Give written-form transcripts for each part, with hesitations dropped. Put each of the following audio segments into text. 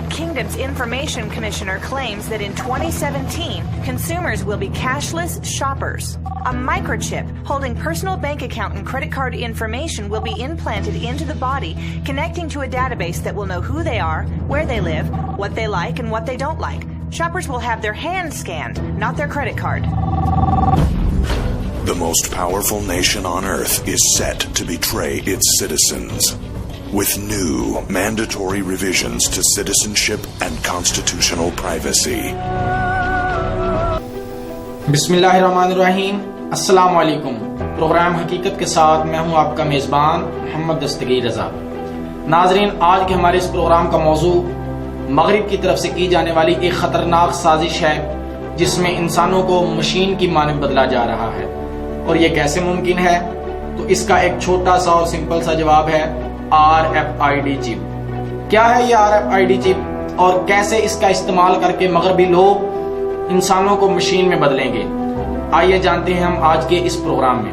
United Kingdom's Information Commissioner claims that in 2017, consumers will be cashless shoppers. A microchip holding personal bank account and credit card information will be implanted into the body, connecting to a database that will know who they are, where they live, what they like, and what they don't like. Shoppers will have their hand scanned, not their credit card. The most powerful nation on earth is set to betray its citizens. With new mandatory revisions to citizenship and constitutional privacy. बिस्मिल्लाहिर्रहमानिर्रहीम। अस्सलाम वालेकुम। Programme हकीकत के साथ मैं हूं आपका मेज़बान मोहम्मद दस्तगीर रज़ा। नाजरीन, आज के हमारे इस प्रोग्राम का मौजू मगरिब की तरफ से की जाने वाली एक खतरनाक साजिश है जिसमें इंसानों को मशीन की मानब बदला जा रहा है। और ये कैसे मुमकिन है? तो इसका एक छोटा सा और सिंपल सा जवाब है RFID चिप। क्या है ये RFID चिप और कैसे इसका इस्तेमाल करके मगरबी लोग इंसानों को मशीन में बदलेंगे? आइए जानते हैं हम आज के इस प्रोग्राम में।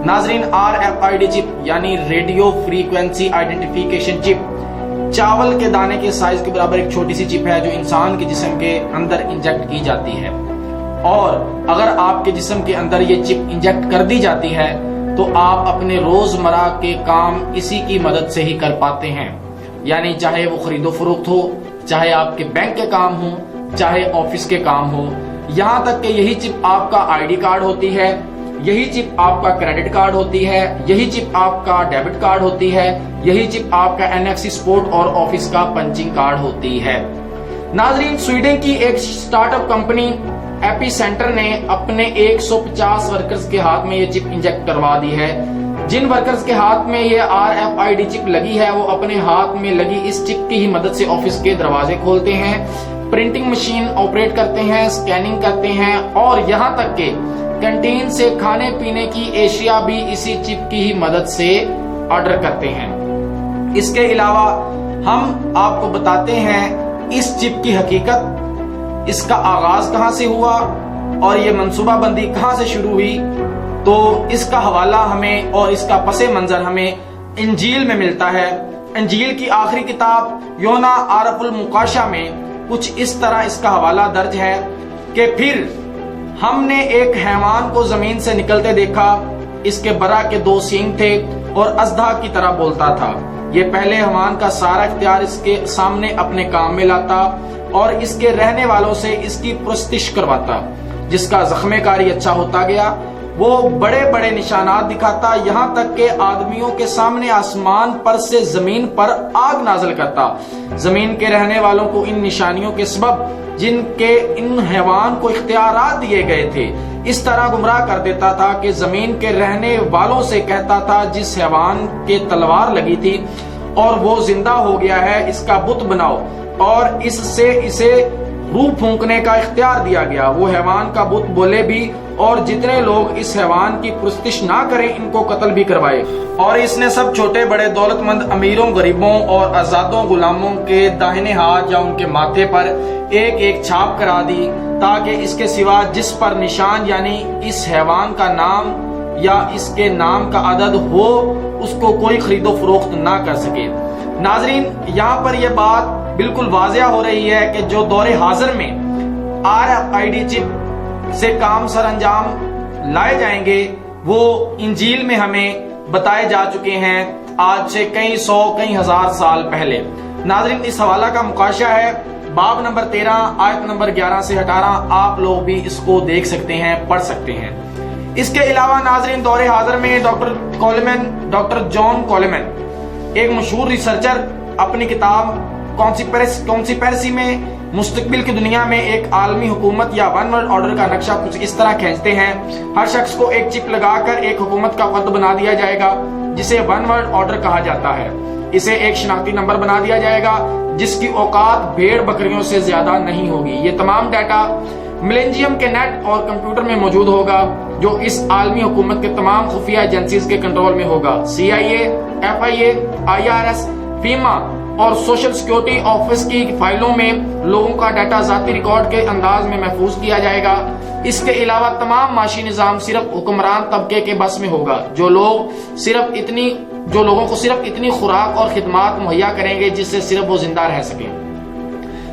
नाजरीन, RFID चिप यानी रेडियो फ्रीक्वेंसी आइडेंटिफिकेशन चिप चावल के दाने के साइज के बराबर एक छोटी सी चिप है जो इंसान के जिस्म के अंदर इंजेक्ट की जाती है। और अगर आपके जिस्म के अंदर ये चिप इंजेक्ट कर दी जाती है तो आप अपने रोजमर्रा के काम इसी की मदद से ही कर पाते हैं। यानी चाहे वो खरीदो फरोख्त हो, चाहे आपके बैंक के काम हो, चाहे ऑफिस के काम हो, यहाँ तक कि यही चिप आपका ID कार्ड होती है, यही चिप आपका क्रेडिट कार्ड होती है, यही चिप आपका डेबिट कार्ड होती है, यही चिप आपका NFC स्पोर्ट और ऑफिस का पंचिंग कार्ड होती है। नाजरीन, स्वीडन की एक स्टार्टअप कंपनी एपी सेंटर ने अपने 150 वर्कर्स के हाथ में ये चिप इंजेक्ट करवा दी है। जिन वर्कर्स के हाथ में ये RFID चिप लगी है वो अपने हाथ में लगी इस चिप की ही मदद से ऑफिस के दरवाजे खोलते हैं, प्रिंटिंग मशीन ऑपरेट करते हैं, स्कैनिंग करते हैं और यहाँ तक के कैंटीन से खाने पीने की एशिया भी इसी चिप की ही मदद से ऑर्डर करते हैं। इसके अलावा हम आपको बताते हैं इस चिप की हकीकत, इसका आगाज कहां से हुआ और ये मंसूबाबंदी कहां से शुरू हुई। तो इसका हवाला हमें और इसका पसे मंजर हमें इंजील में मिलता है। इंजील की आखिरी किताब योना आरफुल मुकाशा में कुछ इस तरह इसका हवाला दर्ज है कि फिर हमने एक हैवान को जमीन से निकलते देखा, इसके बरा के 2 सींग थे और अजदा की तरह बोलता था। ये पहले हैवान का सारा इख्तियार इसके सामने अपने काम में लाता और इसके रहने वालों से इसकी पुरस्तिश करवाता। जिसका जख्मेकारी अच्छा होता गया वो बड़े बड़े निशानात दिखाता, यहाँ तक के आदमियों के सामने आसमान पर से जमीन पर आग नाज़िल करता। जमीन के रहने वालों को इन निशानियों के सबब जिनके इन हैवान को इख्तियारात दिए गए थे इस तरह गुमराह कर देता था कि जमीन के रहने वालों से कहता था जिस हैवान के तलवार लगी थी और वो जिंदा हो गया है, इसका बुत बनाओ और इससे इसे रूह फूंकने का इख्तियार दिया गया। वो हैवान का बुत बोले भी और जितने लोग इस हैवान की पुरस्तिश ना करें इनको कत्ल भी करवाए। और इसने सब छोटे बड़े दौलतमंद अमीरों, गरीबों और आजादों गुलामों के दाहिने हाथ या उनके माथे पर एक एक छाप करा दी ताकि इसके सिवा जिस पर निशान यानी इस हैवान का नाम या इसके नाम का अदद हो उसको कोई खरीदो फरोख्त ना कर सके। नाजरीन, यहाँ पर यह बात बिल्कुल वाज़िया हो रही है कि जो दौरे हाजिर में RFID चिप से काम सर अंजाम लाए जाएंगे वो इंजील में हमें बताए जा चुके हैं आज से कई 100 कई हजार साल पहले। नाजरीन, इस हवाला का मुकाशा है बाब नंबर 13 आयत नंबर 11 से 18। आप लोग भी इसको देख सकते हैं, पढ़ सकते हैं। इसके अलावा नाजरीन, दौरे हाजिर में डॉक्टर जॉन कोलेमैन एक मशहूर रिसर्चर अपनी किताब कॉन्स्पिरेसी में मुस्तकबिल की दुनिया में एक आलमी हुकूमत या वन वर्ल्ड ऑर्डर का नक्शा कुछ इस तरह खींचते हैं। हर शख्स को एक चिप लगाकर एक हुकूमत का फर्द बना दिया जाएगा जिसे वन वर्ल्ड ऑर्डर कहा जाता है। इसे एक शनाख्ती नंबर बना दिया जाएगा जिसकी औकात भेड़ बकरियों से ज्यादा नहीं होगी। ये तमाम डाटा मिलेनियम के नेट और कंप्यूटर में मौजूद होगा जो इस आलमी हुकूमत के तमाम खुफिया एजेंसीज के कंट्रोल में होगा। CIA, FIA, IRS, FEMA और सोशल सिक्योरिटी ऑफिस की फाइलों में लोगों का डाटा जाती रिकॉर्ड के अंदाज में महफूज किया जाएगा। اس کے علاوہ تمام معاشی نظام صرف حکمران طبقے کے بس میں ہوگا، جو لوگوں کو صرف اتنی خوراک اور خدمات مہیا کریں گے جس سے صرف وہ زندہ رہ سکیں۔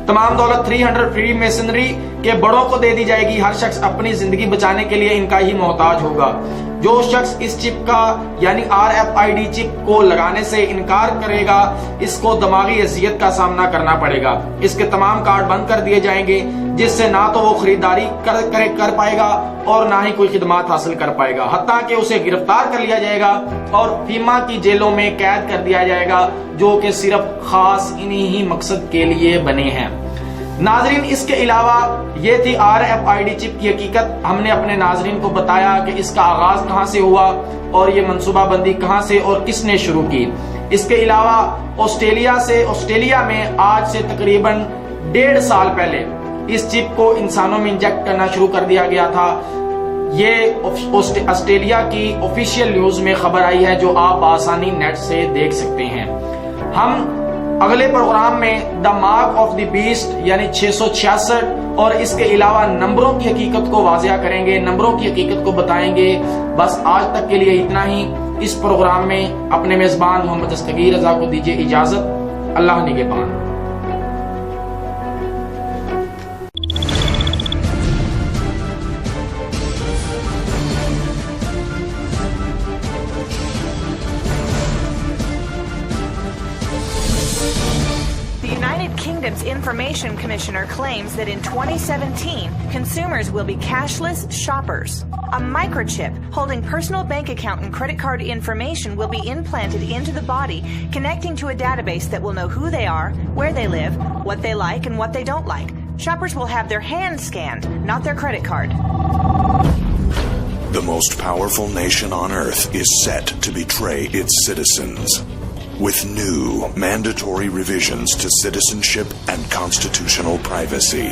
تمام دولت 300 فری میسنری کے بڑوں کو دے دی جائے گی۔ ہر شخص اپنی زندگی بچانے کے لیے ان کا ہی محتاج ہوگا۔ جو شخص اس چپ کا یعنی RFID چپ کو لگانے سے انکار کرے گا اس کو دماغی اذیت کا سامنا کرنا پڑے گا۔ اس کے تمام کارڈ بند کر دیے جائیں گے جس سے نہ تو وہ خریداری کر پائے گا اور نہ ہی کوئی خدمات حاصل کر پائے گا، حتیٰ کہ اسے گرفتار کر لیا جائے گا اور فیما کی جیلوں میں قید کر دیا جائے گا جو کہ صرف خاص انہی ہی مقصد کے لیے بنے ہیں۔ ناظرین، اس کے علاوہ یہ تھی RFID چپ کی حقیقت۔ ہم نے اپنے ناظرین کو بتایا کہ اس کا آغاز کہاں سے ہوا اور یہ منصوبہ بندی کہاں سے اور کس نے شروع کی۔ اس کے علاوہ آسٹریلیا میں آج سے تقریباً 1.5 سال پہلے اس چپ کو انسانوں میں انجیکٹ کرنا شروع کر دیا گیا تھا۔ یہ آسٹریلیا کی آفیشیل نیوز میں خبر آئی ہے جو آپ آسانی نیٹ سے دیکھ سکتے ہیں۔ ہم اگلے پروگرام میں the mark of the best یعنی 666 اور اس کے علاوہ نمبروں کی حقیقت کو واضح کریں گے، نمبروں کی حقیقت کو بتائیں گے۔ بس آج تک کے لیے اتنا ہی۔ اس پروگرام میں اپنے میزبان محمد دستگیر رضا کو دیجیے اجازت۔ اللہ نگہبان۔ Kingdom's Information Commissioner claims that in 2017, consumers will be cashless shoppers. A microchip holding personal bank account and credit card information will be implanted into the body, connecting to a database that will know who they are, where they live, what they like, and what they don't like. Shoppers will have their hands scanned, not their credit card. The most powerful nation on earth is set to betray its citizens. With new mandatory revisions to citizenship and constitutional privacy.